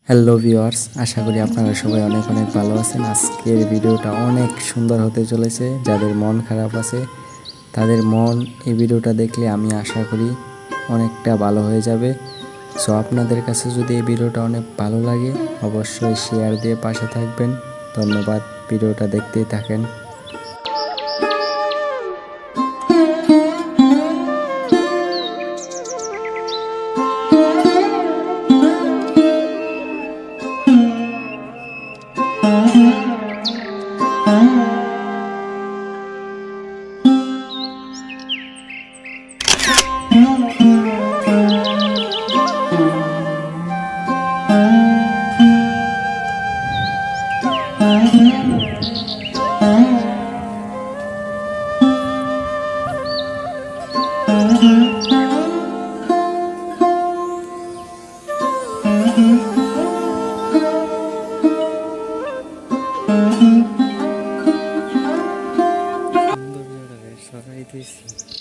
Hello viewers, আশা করি আপনারা সবাই অনেক অনেক ভালো আছেন। আজকের ভিডিওটা অনেক সুন্দর হতে চলেছে। যাদের মন খারাপ আছে তাদের মন এই ভিডিওটা দেখলে আমি আশা করি অনেকটা ভালো হয়ে যাবে। সো আপনাদের কাছে যদি এই ভিডিওটা অনেক ভালো লাগে অবশ্যই শেয়ার দিয়ে পাশে থাকবেন। ধন্যবাদ, ভিডিওটা দেখতেই থাকেন। সুন্দর সরাই দিয়েছি।